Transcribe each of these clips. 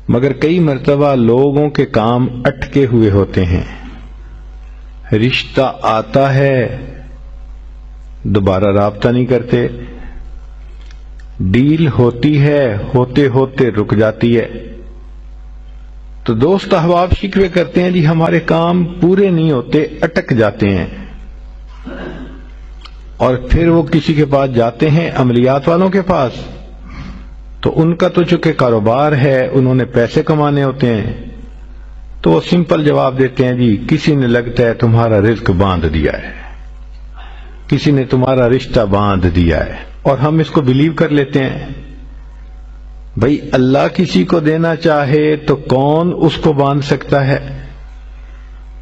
مگر کئی مرتبہ لوگوں کے کام اٹکے ہوئے ہوتے ہیں، رشتہ آتا ہے دوبارہ رابطہ نہیں کرتے، ڈیل ہوتی ہے ہوتے ہوتے رک جاتی ہے، تو دوست احباب شکوے کرتے ہیں جی ہمارے کام پورے نہیں ہوتے، اٹک جاتے ہیں، اور پھر وہ کسی کے پاس جاتے ہیں، عملیات والوں کے پاس، تو ان کا تو چونکہ کاروبار ہے، انہوں نے پیسے کمانے ہوتے ہیں، تو وہ سمپل جواب دیتے ہیں جی کسی نے لگتا ہے تمہارا رزق باندھ دیا ہے، کسی نے تمہارا رشتہ باندھ دیا ہے، اور ہم اس کو بلیو کر لیتے ہیں۔ بھئی اللہ کسی کو دینا چاہے تو کون اس کو باندھ سکتا ہے؟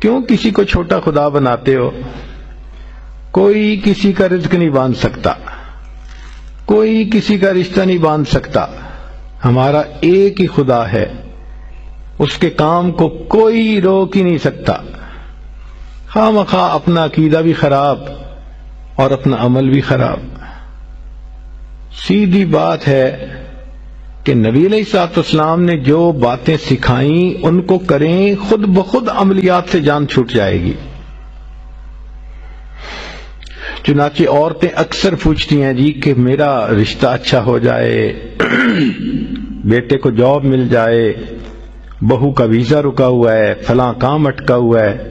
کیوں کسی کو چھوٹا خدا بناتے ہو؟ کوئی کسی کا رزق نہیں باندھ سکتا، کوئی کسی کا رشتہ نہیں باندھ سکتا، ہمارا ایک ہی خدا ہے، اس کے کام کو کوئی روک ہی نہیں سکتا۔ خواہ مخواہ اپنا عقیدہ بھی خراب اور اپنا عمل بھی خراب۔ سیدھی بات ہے کہ نبی علیہ الصلوۃ والسلام نے جو باتیں سکھائیں ان کو کریں، خود بخود عملیات سے جان چھوٹ جائے گی۔ چنانچہ عورتیں اکثر پوچھتی ہیں جی کہ میرا رشتہ اچھا ہو جائے، بیٹے کو جاب مل جائے، بہو کا ویزا رکا ہوا ہے، فلاں کام اٹکا ہوا ہے،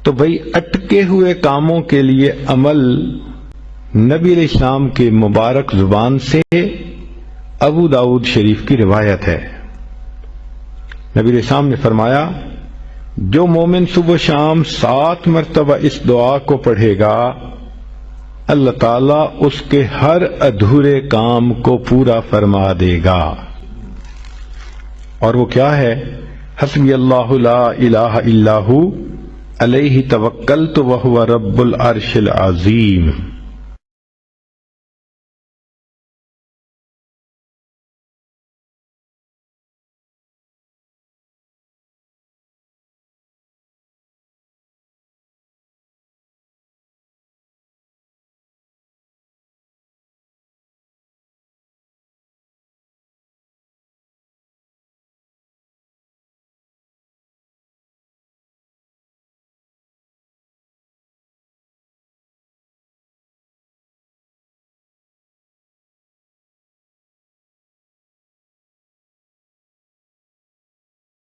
تو بھئی اٹکے ہوئے کاموں کے لیے عمل نبی علیہ السلام کے مبارک زبان سے ابو داؤد شریف کی روایت ہے۔ نبی علیہ السلام نے فرمایا جو مومن صبح و شام 7 مرتبہ اس دعا کو پڑھے گا، اللہ تعالیٰ اس کے ہر ادھورے کام کو پورا فرما دے گا۔ اور وہ کیا ہے؟ حسبی اللہ لا الہ الا ہو علیہ توکلت وہو رب العرش العظیم۔